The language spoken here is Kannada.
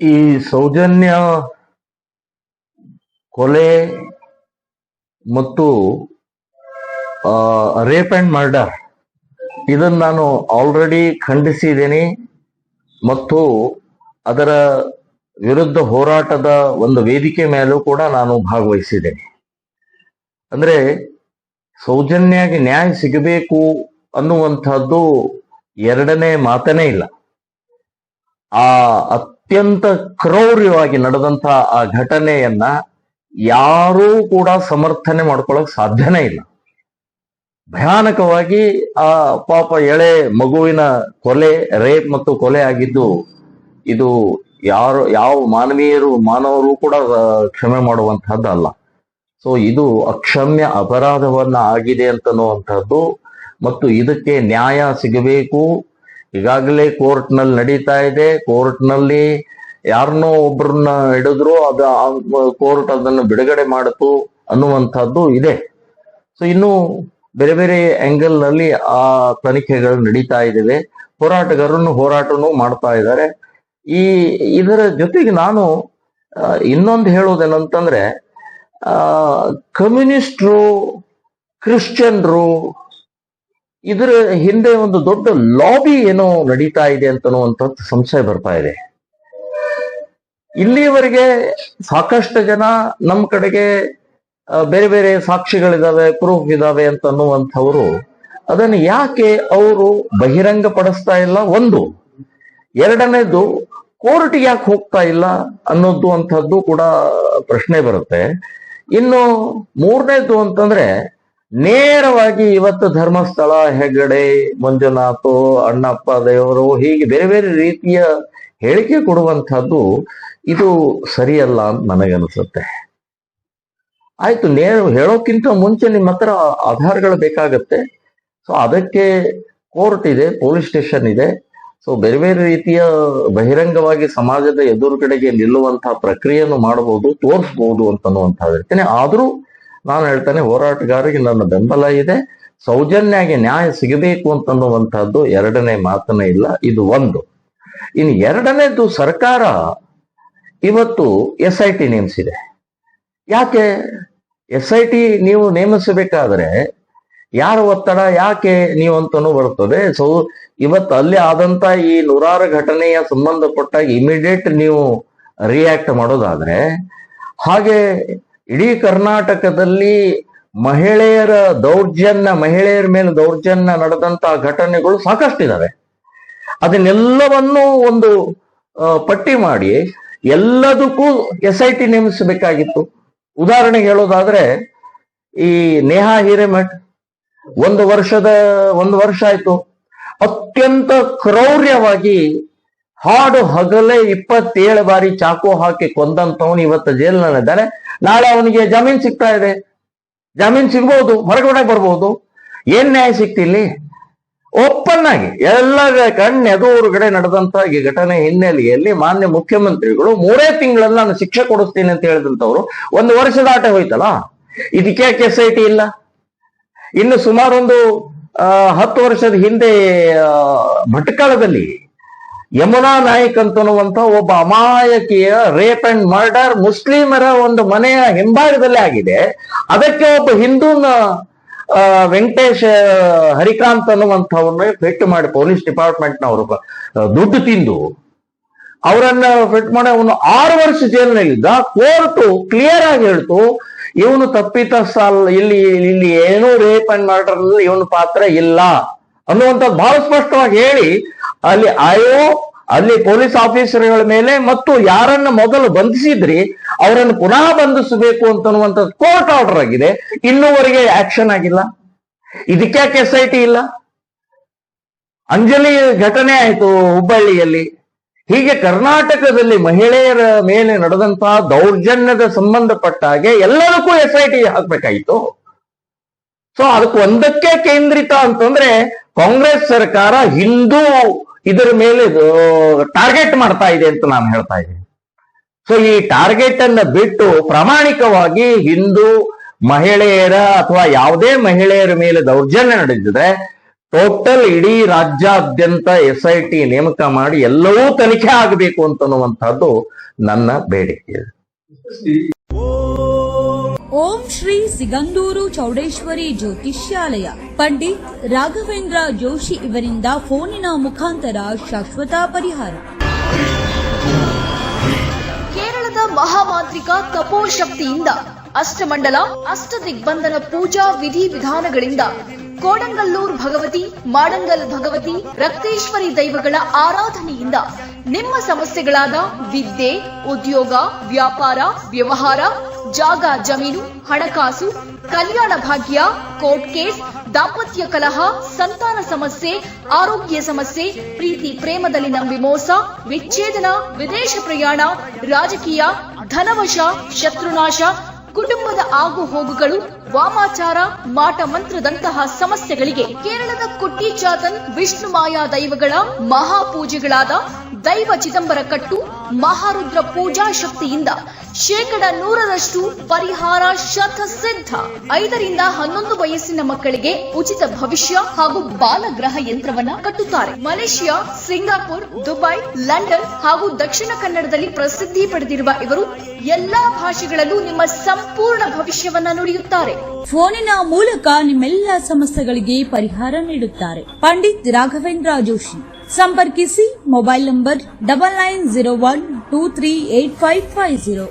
ಈ ಸೌಜನ್ಯ ಕೊಲೆ ಮತ್ತು ರೇಪ್ ಅಂಡ್ ಮರ್ಡರ್ ಇದನ್ನು ನಾನು ಆಲ್ರೆಡಿ ಖಂಡಿಸಿದ್ದೀನಿ ಮತ್ತು ಅದರ ವಿರುದ್ಧ ಹೋರಾಟದ ಒಂದು ವೇದಿಕೆ ಮೇಲೂ ಕೂಡ ನಾನು ಭಾಗವಹಿಸಿದ್ದೇನೆ. ಅಂದ್ರೆ ಸೌಜನ್ಯಗೆ ನ್ಯಾಯ ಸಿಗಬೇಕು ಅನ್ನುವಂಥದ್ದು ಎರಡನೇ ಮಾತನೇ ಇಲ್ಲ. ಆ ಅತ್ಯಂತ ಕ್ರೌರ್ಯವಾಗಿ ನಡೆದಂತ ಆ ಘಟನೆಯನ್ನ ಯಾರೂ ಕೂಡ ಸಮರ್ಥನೆ ಮಾಡ್ಕೊಳ್ಳಕ್ ಸಾಧ್ಯನೇ ಇಲ್ಲ. ಭಯಾನಕವಾಗಿ ಆ ಪಾಪ ಎಳೆ ಮಗುವಿನ ಕೊಲೆ, ರೇಪ್ ಮತ್ತು ಕೊಲೆ ಆಗಿದ್ದು ಇದು ಯಾವ ಮಾನವರು ಕೂಡ ಕ್ಷಮೆ ಮಾಡುವಂತಹದ್ದು ಅಲ್ಲ. ಸೊ ಇದು ಅಕ್ಷಮ್ಯ ಅಪರಾಧವನ್ನ ಆಗಿದೆ ಅಂತನ್ನುವಂಥದ್ದು ಮತ್ತು ಇದಕ್ಕೆ ನ್ಯಾಯ ಸಿಗಬೇಕು. ಈಗಾಗಲೇ ಕೋರ್ಟ್ನಲ್ಲಿ ನಡೀತಾ ಇದೆ. ಕೋರ್ಟ್ನಲ್ಲಿ ಯಾರನ್ನೋ ಒಬ್ಬರನ್ನ ಹಿಡಿದ್ರು ಕೋರ್ಟ್ ಅದನ್ನು ಬಿಡುಗಡೆ ಮಾಡಿತು ಅನ್ನುವಂಥದ್ದು ಇದೆ. ಸೊ ಇನ್ನು ಬೇರೆ ಬೇರೆ ಆಂಗಲ್ ನಲ್ಲಿ ಆ ತನಿಖೆಗಳು ನಡೀತಾ ಇದ್ದಾವೆ. ಹೋರಾಟನೂ ಮಾಡ್ತಾ ಇದ್ದಾರೆ. ಇದರ ಜೊತೆಗೆ ನಾನು ಇನ್ನೊಂದು ಹೇಳೋದೇನಂತಂದ್ರೆ, ಕಮ್ಯುನಿಸ್ಟ್ರು, ಕ್ರಿಶ್ಚಿಯನ್ರು ಇದರ ಹಿಂದೆ ಒಂದು ದೊಡ್ಡ ಲಾಬಿ ಏನೋ ನಡೀತಾ ಇದೆ ಅಂತನ್ನುವಂಥದ್ದು ಸಂಶಯ ಬರ್ತಾ ಇದೆ. ಇಲ್ಲಿಯವರೆಗೆ ಸಾಕಷ್ಟು ಜನ ನಮ್ಮ ಕಡೆಗೆ ಬೇರೆ ಬೇರೆ ಸಾಕ್ಷಿಗಳಿದಾವೆ, ಪ್ರೂಫ್ ಇದಾವೆ ಅಂತ ಅನ್ನುವಂಥವ್ರು ಅದನ್ನು ಯಾಕೆ ಅವರು ಬಹಿರಂಗ ಪಡಿಸ್ತಾ ಇಲ್ಲ? ಒಂದು. ಎರಡನೇದು, ಕೋರ್ಟ್ಗೆ ಯಾಕೆ ಹೋಗ್ತಾ ಇಲ್ಲ ಅನ್ನೋದು ಅಂಥದ್ದು ಕೂಡ ಪ್ರಶ್ನೆ ಬರುತ್ತೆ. ಇನ್ನು ಮೂರನೇದು ಅಂತಂದ್ರೆ, ನೇರವಾಗಿ ಇವತ್ತು ಧರ್ಮಸ್ಥಳ, ಹೆಗ್ಗಡೆ, ಮಂಜುನಾಥ್, ಅಣ್ಣಪ್ಪ ದೇವರು ಹೀಗೆ ಬೇರೆ ಬೇರೆ ರೀತಿಯ ಹೇಳಿಕೆ ಕೊಡುವಂಥದ್ದು ಇದು ಸರಿಯಲ್ಲ ಅಂತ ನನಗನ್ಸುತ್ತೆ. ಆಯ್ತು, ಹೇಳೋಕ್ಕಿಂತ ಮುಂಚೆ ನಿಮ್ಮ ಹತ್ರ ಆಧಾರಗಳು ಬೇಕಾಗತ್ತೆ. ಸೊ ಅದಕ್ಕೆ ಕೋರ್ಟ್ ಇದೆ, ಪೊಲೀಸ್ ಸ್ಟೇಷನ್ ಇದೆ. ಸೊ ಬೇರೆ ಬೇರೆ ರೀತಿಯ ಬಹಿರಂಗವಾಗಿ ಸಮಾಜದ ಎದುರುಗಡೆಗೆ ನಿಲ್ಲುವಂತಹ ಪ್ರಕ್ರಿಯೆಯನ್ನು ಮಾಡಬಹುದು, ತೋರಿಸಬಹುದು ಅಂತನ್ನುವಂತ ಹೇಳ್ತೇನೆ. ಆದ್ರೂ ನಾನು ಹೇಳ್ತೇನೆ, ಹೋರಾಟಗಾರರಿಗೆ ನನ್ನ ಬೆಂಬಲ ಇದೆ. ಸೌಜನ್ಯಗೆ ನ್ಯಾಯ ಸಿಗಬೇಕು ಅಂತನ್ನುವಂತಹದ್ದು ಎರಡನೇ ಮಾತನೇ ಇಲ್ಲ. ಇದು ಒಂದು. ಇನ್ನು ಎರಡನೇದು, ಸರ್ಕಾರ ಇವತ್ತು SIT ನೇಮಿಸಿದೆ. ಯಾಕೆ SIT ನೀವು ನೇಮಿಸಬೇಕಾದ್ರೆ ಯಾರ ಒತ್ತಡ, ಯಾಕೆ ನೀವು ಅಂತನೂ ಬರ್ತದೆ. ಸೊ ಇವತ್ತು ಅಲ್ಲಿ ಆದಂತ ಈ ನೂರಾರು ಘಟನೆಯ ಸಂಬಂಧಪಟ್ಟಾಗ ಇಮಿಡಿಯೇಟ್ ನೀವು ರಿಯಾಕ್ಟ್ ಮಾಡೋದಾದ್ರೆ, ಹಾಗೆ ಇಡೀ ಕರ್ನಾಟಕದಲ್ಲಿ ಮಹಿಳೆಯರ ಮೇಲೆ ದೌರ್ಜನ್ಯ ನಡೆದಂತಹ ಘಟನೆಗಳು ಸಾಕಷ್ಟಿದಾವೆ. ಅದನ್ನೆಲ್ಲವನ್ನೂ ಒಂದು ಪಟ್ಟಿ ಮಾಡಿ ಎಲ್ಲದಕ್ಕೂ SIT ನೇಮಿಸಬೇಕಾಗಿತ್ತು. ಉದಾಹರಣೆಗೆ ಹೇಳೋದಾದ್ರೆ, ಈ ನೇಹಾ ಹಿರೇಮಠ್ ಒಂದು ವರ್ಷ ಆಯ್ತು, ಅತ್ಯಂತ ಕ್ರೌರ್ಯವಾಗಿ ಹಾಡು ಹಗಲೇ 27 ಬಾರಿ ಚಾಕು ಹಾಕಿ ಕೊಂದಂತವನು ಇವತ್ತು ಜೈಲಿನಲ್ಲಿದ್ದಾನೆ. ನಾಳೆ ಅವನಿಗೆ ಜಾಮೀನ್ ಸಿಗ್ತಾ ಇದೆ. ಜಾಮೀನ್ ಸಿಗ್ಬಹುದು, ಹೊರಗಡೆ ಬರ್ಬೋದು. ಏನ್ ನ್ಯಾಯ ಸಿಕ್ತಿಲ್ಲಿ? ಓಪನ್ ಆಗಿ ಎಲ್ಲರ ಕಣ್ಣೆದುರುಗಡೆ ನಡೆದಂತ ಈ ಘಟನೆ ಹಿನ್ನೆಲೆಯಲ್ಲಿ ಮಾನ್ಯ ಮುಖ್ಯಮಂತ್ರಿಗಳು 3 ತಿಂಗಳಲ್ಲಿ ನಾನು ಶಿಕ್ಷೆ ಕೊಡಿಸ್ತೀನಿ ಅಂತ ಹೇಳಿದಂತವ್ರು 1 ವರ್ಷ ದಾಟ ಹೋಯ್ತಲ್ಲ. ಇದಕ್ಕೆ SIT ಇಲ್ಲ? ಇನ್ನು ಸುಮಾರು ಒಂದು 10 ವರ್ಷದ ಹಿಂದೆ ಭಟ್ಕಳದಲ್ಲಿ ಯಮುನಾ ನಾಯ್ಕ್ ಅಂತನ್ನುವಂತ ಒಬ್ಬ ಅಮಾಯಕಿಯ ರೇಪ್ ಅಂಡ್ ಮರ್ಡರ್ ಮುಸ್ಲಿಮರ ಒಂದು ಮನೆಯ ಹಿಂಭಾಗದಲ್ಲೇ ಆಗಿದೆ. ಅದಕ್ಕೆ ಒಬ್ಬ ಹಿಂದೂನ ವೆಂಕಟೇಶ್ ಹರಿಕಾಂತ್ ಅನ್ನುವಂಥವ್ರನ್ನ ಫಿಟ್ ಮಾಡಿ ಪೊಲೀಸ್ ಡಿಪಾರ್ಟ್ಮೆಂಟ್ನವರು ದುಡ್ಡು ತಿಂದು ಅವರನ್ನ ಫಿಟ್ ಮಾಡಿ ಅವನು 6 ವರ್ಷ ಜೈಲಿನಲ್ಲಿದ್ದ. ಕೋರ್ಟ್ ಕ್ಲಿಯರ್ ಆಗಿ ಹೇಳ್ತು, ಇವನು ತಪ್ಪಿತಸ್ಥ, ಇಲ್ಲಿ ಏನೂ ರೇಪ್ ಅಂಡ್ ಮರ್ಡರ್ ಇವನು ಪಾತ್ರ ಇಲ್ಲ ಅನ್ನುವಂಥದ್ದು ಬಹಳ ಸ್ಪಷ್ಟವಾಗಿ ಹೇಳಿ, ಅಲ್ಲಿ ಪೊಲೀಸ್ ಆಫೀಸರ್ಗಳ ಮೇಲೆ ಮತ್ತು ಯಾರನ್ನ ಮೊದಲು ಬಂಧಿಸಿದ್ರಿ ಅವರನ್ನು ಪುನಃ ಬಂಧಿಸಬೇಕು ಅಂತನ್ನುವಂಥದ್ದು ಕೋರ್ಟ್ ಆರ್ಡರ್ ಆಗಿದೆ. ಇನ್ನೂವರೆಗೆ ಆಕ್ಷನ್ ಆಗಿಲ್ಲ. ಇದಕ್ಯಾಕೆ SIT ಇಲ್ಲ? ಅಂಜಲಿ ಘಟನೆ ಆಯ್ತು ಹುಬ್ಬಳ್ಳಿಯಲ್ಲಿ. ಹೀಗೆ ಕರ್ನಾಟಕದಲ್ಲಿ ಮಹಿಳೆಯರ ಮೇಲೆ ನಡೆದಂತಹ ದೌರ್ಜನ್ಯದ ಸಂಬಂಧಪಟ್ಟ ಹಾಗೆ ಎಲ್ಲದಕ್ಕೂ SIT ಹಾಕ್ಬೇಕಾಗಿತ್ತು. ಸೊ ಅದಕ್ಕೆ ಒಂದಕ್ಕೆ ಕೇಂದ್ರಿತ ಅಂತಂದ್ರೆ, ಕಾಂಗ್ರೆಸ್ ಸರ್ಕಾರ ಹಿಂದೂ ಇದರ ಮೇಲೆ ಟಾರ್ಗೆಟ್ ಮಾಡ್ತಾ ಇದೆ ಅಂತ ನಾನು ಹೇಳ್ತಾ ಇದ್ದೀನಿ. ಸೊ ಈ ಟಾರ್ಗೆಟ್ ಅನ್ನ ಬಿಟ್ಟು ಪ್ರಾಮಾಣಿಕವಾಗಿ ಹಿಂದೂ ಮಹಿಳೆಯರ ಅಥವಾ ಯಾವುದೇ ಮಹಿಳೆಯರ ಮೇಲೆ ದೌರ್ಜನ್ಯ ನಡೆದಿದೆ ಟೋಟಲ್ ಇಡೀ ರಾಜ್ಯಾದ್ಯಂತ SIT ನೇಮಕ ಮಾಡಿ ಎಲ್ಲವೂ ತನಿಖೆ ಆಗಬೇಕು ಅಂತನ್ನುವಂತಹದ್ದು ನನ್ನ ಬೇಡಿಕೆ. ಓಂ ಶ್ರೀ ಸಿಗಂದೂರು ಚೌಡೇಶ್ವರಿ ಜ್ಯೋತಿಷ್ಯಾಲಯ ಪಂಡಿತ್ ರಾಘವೇಂದ್ರ ಜೋಶಿ ಇವರಿಂದ ಫೋನಿನ ಮುಖಾಂತರ ಶಾಶ್ವತ ಪರಿಹಾರ. ಕೇರಳದ ಮಹಾಮಾಂತ್ರಿಕ ತಪೋಶಕ್ತಿಯಿಂದ ಅಷ್ಟಮಂಡಲ ಅಷ್ಟದಿಗ್ಬಂಧನ ಪೂಜಾ ವಿಧಿವಿಧಾನಗಳಿಂದ ಕೋಡಂಗಲ್ಲೂರ್ ಭಗವತಿ, ಮಾಡಂಗಲ್ ಭಗವತಿ, ರಕ್ತೇಶ್ವರಿ ದೈವಗಳ ಆರಾಧನೆಯಿಂದ ನಿಮ್ಮ ಸಮಸ್ಯೆಗಳಾದ ವಿದ್ಯೆ, ಉದ್ಯೋಗ, ವ್ಯಾಪಾರ, ವ್ಯವಹಾರ, ಜಾಗ ಜಮೀನು, ಹಣಕಾಸು, ಕಲ್ಯಾಣ ಭಾಗ್ಯ, ಕೋರ್ಟ್ ಕೇಸ್, ದಾಂಪತ್ಯ ಕಲಹ, ಸಂತಾನ ಸಮಸ್ಯೆ, ಆರೋಗ್ಯ ಸಮಸ್ಯೆ, ಪ್ರೀತಿ ಪ್ರೇಮದಲ್ಲಿನ ವಿಮೋಸ, ವಿಚ್ಛೇದನ, ವಿದೇಶ ಪ್ರಯಾಣ, ರಾಜಕೀಯ, ಧನವಶ, ಶತ್ರುನಾಶ, ಕುಟುಂಬದ ಆಗು ಹೋಗುಗಳು, ವಾಮಾಚಾರ, ಮಾಟ ಮಂತ್ರದಂತಹ ಸಮಸ್ಯೆಗಳಿಗೆ ಕೇರಳದ ಕುಟ್ಟಿ ಚಾತನ್ ವಿಷ್ಣು ಮಾಯಾ ದೈವಗಳ ಮಹಾಪೂಜೆಗಳಾದ ದೈವ ಚಿದಂಬರ ಕಟ್ಟು, ಮಹಾರುದ್ರ ಪೂಜಾ ಶಕ್ತಿಯಿಂದ 100% ಪರಿಹಾರ ಶತಸಿದ್ಧ. 5 ರಿಂದ 11 ವಯಸ್ಸಿನ ಮಕ್ಕಳಿಗೆ ಉಚಿತ ಭವಿಷ್ಯ ಹಾಗೂ ಬಾಲಗ್ರಹ ಯಂತ್ರವನ್ನ ಕಟ್ಟುತ್ತಾರೆ. ಮಲೇಷಿಯಾ, ಸಿಂಗಾಪುರ್, ದುಬೈ, ಲಂಡನ್ ಹಾಗೂ ದಕ್ಷಿಣ ಕನ್ನಡದಲ್ಲಿ ಪ್ರಸಿದ್ಧಿ ಪಡೆದಿರುವ ಇವರು ಎಲ್ಲಾ ಭಾಷೆಗಳಲ್ಲೂ ನಿಮ್ಮ ಸಂಪೂರ್ಣ ಭವಿಷ್ಯವನ್ನ ನುಡಿಯುತ್ತಾರೆ. ಫೋನಿನ ಮೂಲಕ ನಿಮ್ಮೆಲ್ಲ ಸಮಸ್ಯೆಗಳಿಗೆ ಪರಿಹಾರ ನೀಡುತ್ತಾರೆ. ಪಂಡಿತ್ ರಾಘವೇಂದ್ರ ಜೋಶಿ. ಸಂಪರ್ಕಿಸಿ. Mobile number 9901238550.